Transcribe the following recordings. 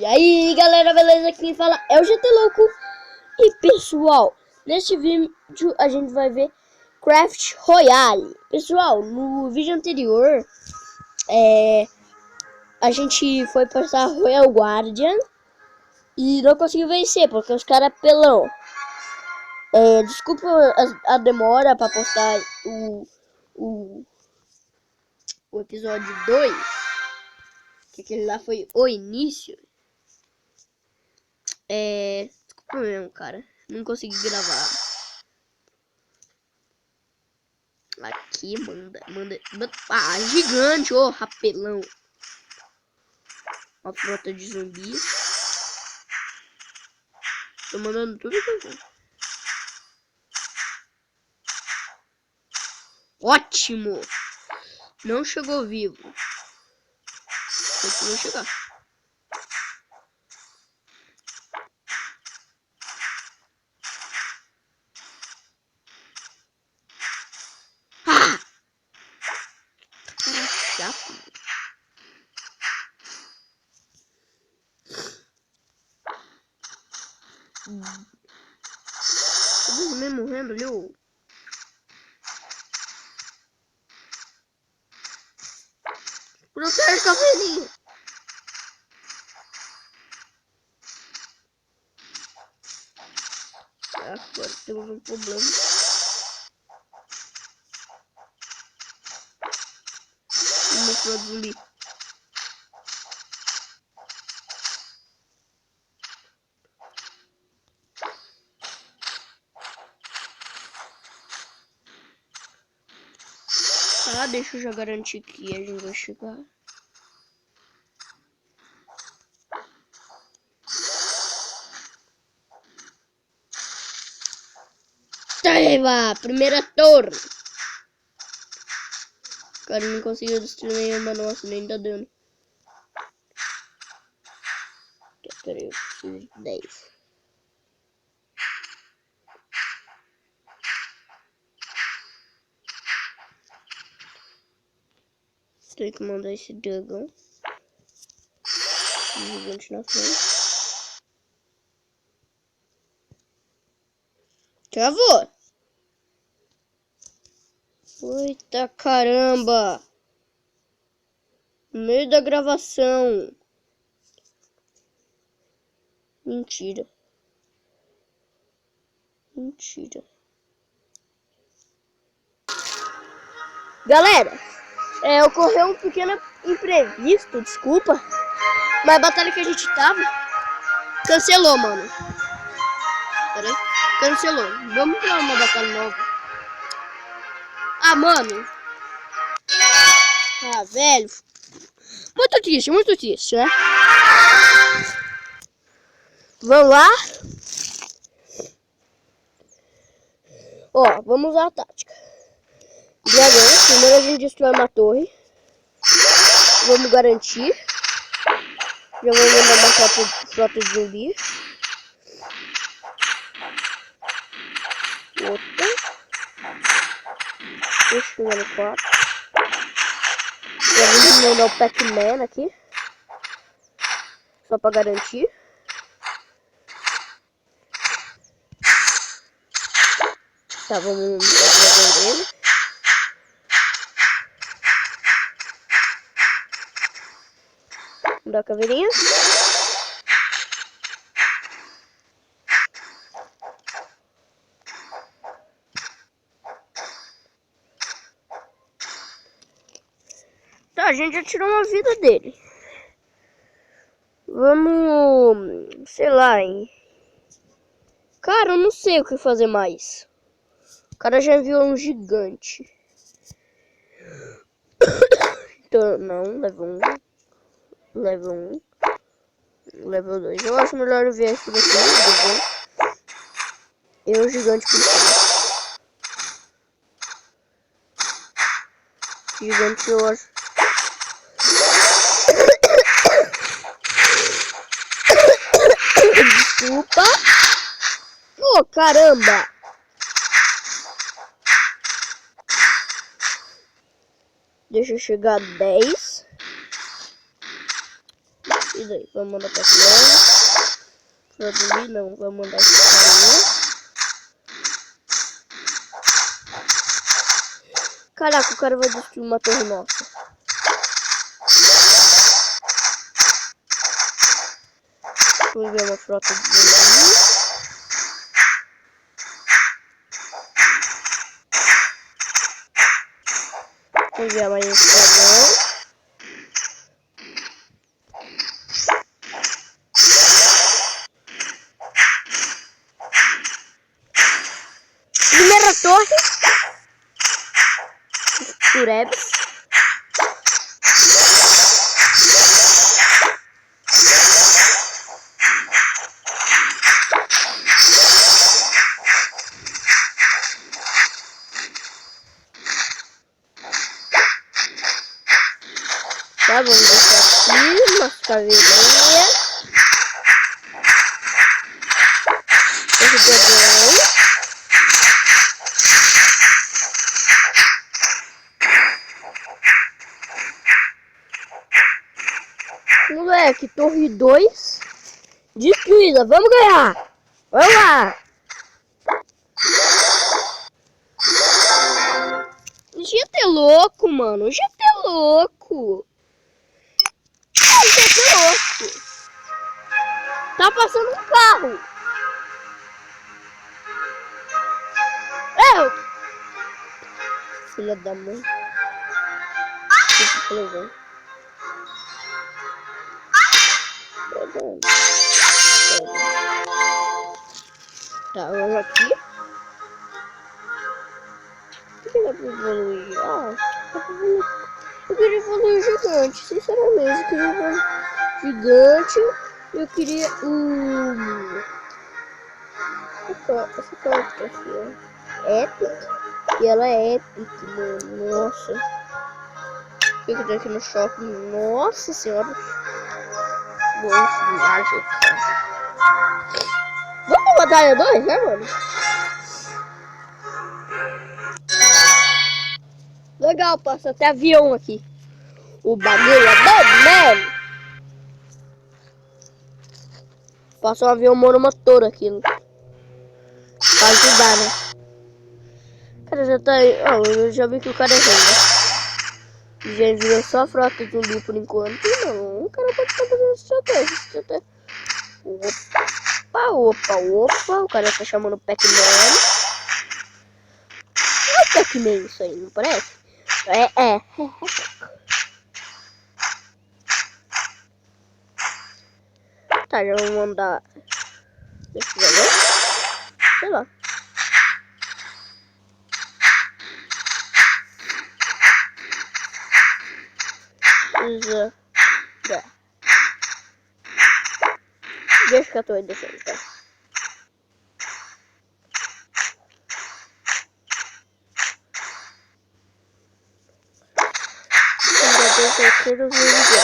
E aí galera, beleza? Aqui quem fala é o GT Louco. E pessoal, neste vídeo a gente vai ver Craft Royale. Pessoal, no vídeo anterior a gente foi passar Royal Guardian e não conseguiu vencer porque os caras pelão. Desculpa a demora para postar o episódio 2, que aquele lá foi o início. Desculpa mesmo, cara. Não consegui gravar. Aqui, manda. Ah, gigante, ô, rapelão. Uma frota de zumbis. Tô mandando tudo que eu quero. Ótimo! Não chegou vivo. Vou chegar. Ah! Cara chato. Tô mesmo morrendo ali, ô. Protege a velhinha. Agora temos um problema. Uma flor de zumbi. Tá, deixa eu já garantir que a gente vai chegar. Eva, primeira torre. Cara, não conseguiu destruir nenhuma, nossa, nem tá dando. Peraí, eu preciso de 10. Tem que mandar esse dragão gigante na frente. Travou! Eita caramba! No meio da gravação. Mentira. Galera, ocorreu um pequeno imprevisto, desculpa. Mas a batalha que a gente tava cancelou, mano. Peraí, cancelou. Vamos pra uma batalha nova. Ah, mano. Ah, velho. Muito triste, né? Vamos lá. Ó, vamos usar a tática. Dragão, primeiro a gente destrói uma torre. Vamos garantir. Já vou mandar uma frota de zumbi. Outra. Deixa eu ver no 4. Já vou mandar o Pac-Man aqui. Só pra garantir. Tá, vamos fazer ele. Vamos dar a caveirinha. Tá, a gente já tirou uma vida dele. Vamos... sei lá, hein. Cara, eu não sei o que fazer mais. O cara já enviou um gigante. Então, não, level 1. Level 2. Eu acho melhor eu ver aqui daqui. E o gigante por cima. Gigante eu acho. Desculpa. Oh, caramba. Deixa eu chegar a 10. E daí? Vamos mandar pra Clone. Produzir não, vamos mandar esse carinha. Caraca, o cara vai destruir uma torre nossa. Vamos ver uma frota de zumbi. Vamos ver mais esse dragão. Primeira torre. Turebs. Tá, vamos deixar aqui umas caveirinhas. Esse dragão. Moleque, torre 2 destruída. Vamos ganhar. Vamos lá. GT é louco, mano. GT é louco. GT é louco. Tá passando um carro. Filha da mãe. Que legal. Tá, vamos aqui. O que dá pra evoluir? Ah, dá pra evoluir. Eu queria evoluir gigante, sinceramente. Eu queria evoluir gigante. Eu queria essa carta aqui, ó. Epic. E ela é epic, mano. Nossa. O que tem aqui no shopping? Nossa senhora. Nossa, mágica. Vamos pra batalha 2, né, mano? Legal, passa até avião aqui. O bagulho é doido, né? Passa um avião monomotor aqui. Pra ajudar, né? O cara já tá aí. Oh, eu já vi que o cara é rei, né? Já enviou só a frota de zumbi por enquanto. Não, o cara pode estar fazendo estratégia. Opa. O cara tá chamando o Pac-Man. Não é Pac-Man isso aí, não parece? É. Tá, já vou mandar. Deixa eu ver. Sei lá. Deixa que eu tô aí descendo, tá? Terceiro vídeo.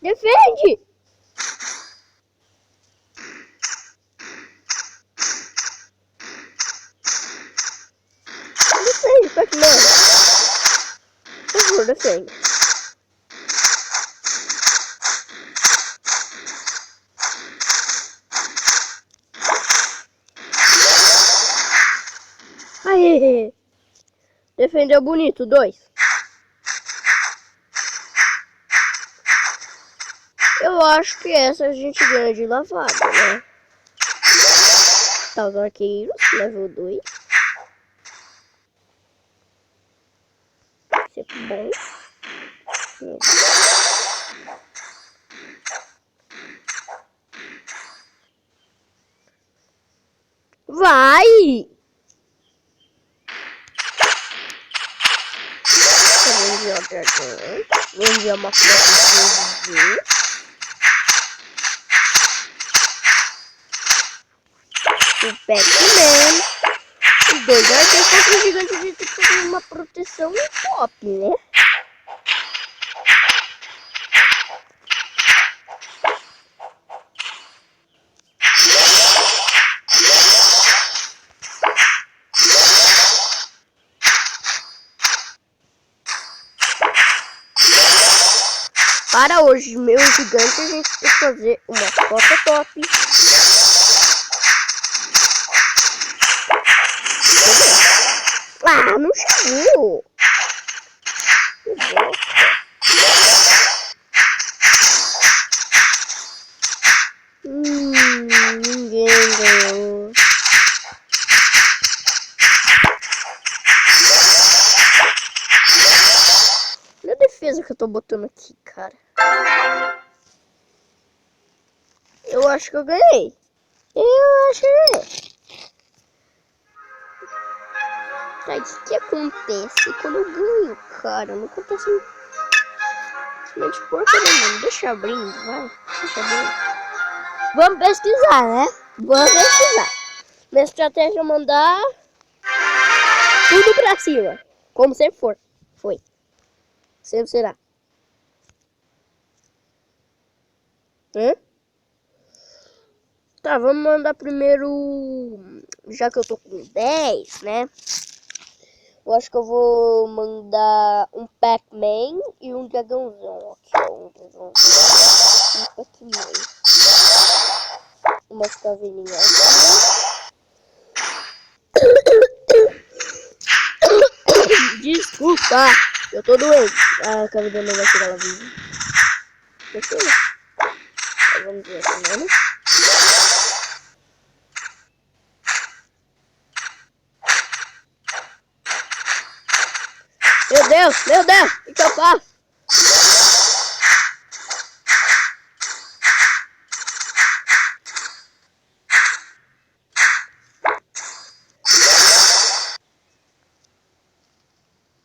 Defende! Defende, Pac-Man! Por favor, defende. Aê! Defendeu bonito, 2. Eu acho que essa a gente ganha de lavada, né? Tá, os arqueiros, level 2. Sempre bom. Vai! Vou enviar o dragão. Vou enviar uma frota de zumbi. O Pac-Man. Os dois arqueiros contra o gigante, a gente tem que fazer uma proteção top, né? Para hoje, meu gigante, a gente tem que fazer uma foto top. Ah, não chegou. Que bosta. Ninguém ganhou. Olha a defesa que eu tô botando aqui, cara. Eu acho que eu ganhei. Eu acho que eu ganhei. Tá, o que acontece quando eu ganho, cara? Não acontece simplesmente porcaria, mano. Deixa eu abrir, vai. Deixa eu abrir. Vamos pesquisar, né? Vamos pesquisar. Minha estratégia é mandar tudo pra cima. Como sempre for. Foi. Sempre será. Tá, vamos mandar primeiro. Já que eu tô com 10, né? Eu acho que eu vou mandar um Pac-Man e um dragãozão. Aqui, ó. Um dragãozão. Um Pac-Man. Uma caveirinha aqui. Desculpa, eu tô doente. A caveira não vai tirar ela viva. Deixa eu ver. Vamos ver aqui, mano. Meu Deus, o que eu faço?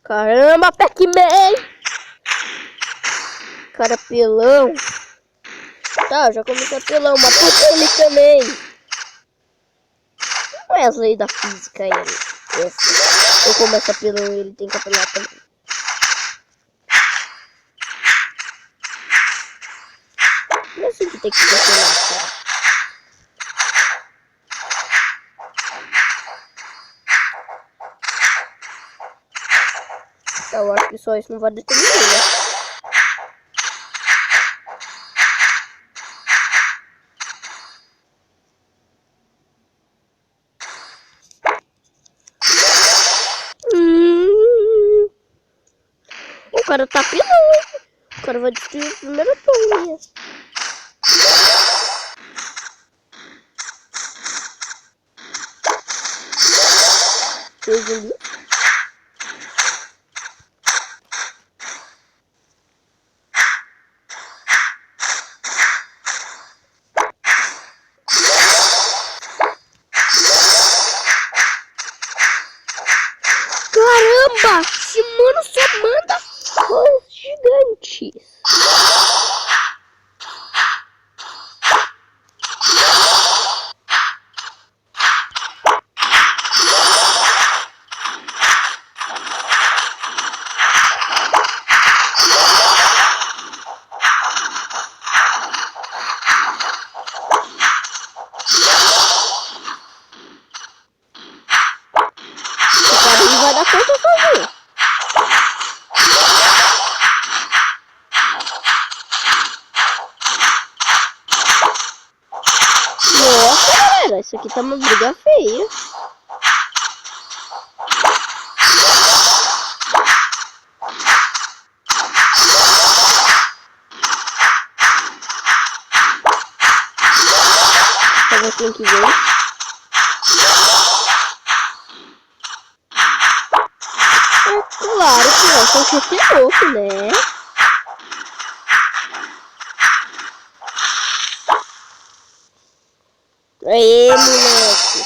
Caramba, Pac-Man! Cara pelão. Tá, já comecei apelão, mas por ele também. Não é as leis da física aí. Eu começo apelão e ele tem que apelar também. Não é assim que tem que apelar, cara. Eu acho que só isso não vai determinar, né? O cara tá pelando. O cara vai destruir a primeira torre. Fez ali. Caramba! Esse mano só manda coisas gigantes. Vai dar conta sozinho. Nossa, galera, isso aqui tá uma briga feia. Talvez tenha que ver. Claro que não, sou chute né? Aê, moleque.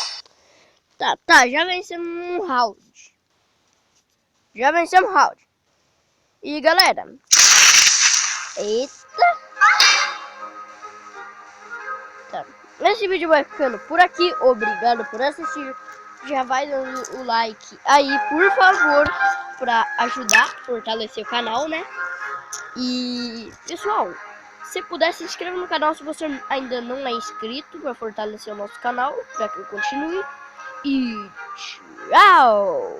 Tá, já vencemos um round. E galera. Eita. Tá. Esse vídeo vai ficando por aqui. Obrigado por assistir. Já vai dando o like aí, por favor, pra ajudar a fortalecer o canal, né? E, pessoal, se puder, se inscreva no canal se você ainda não é inscrito, para fortalecer o nosso canal, para que eu continue. E tchau!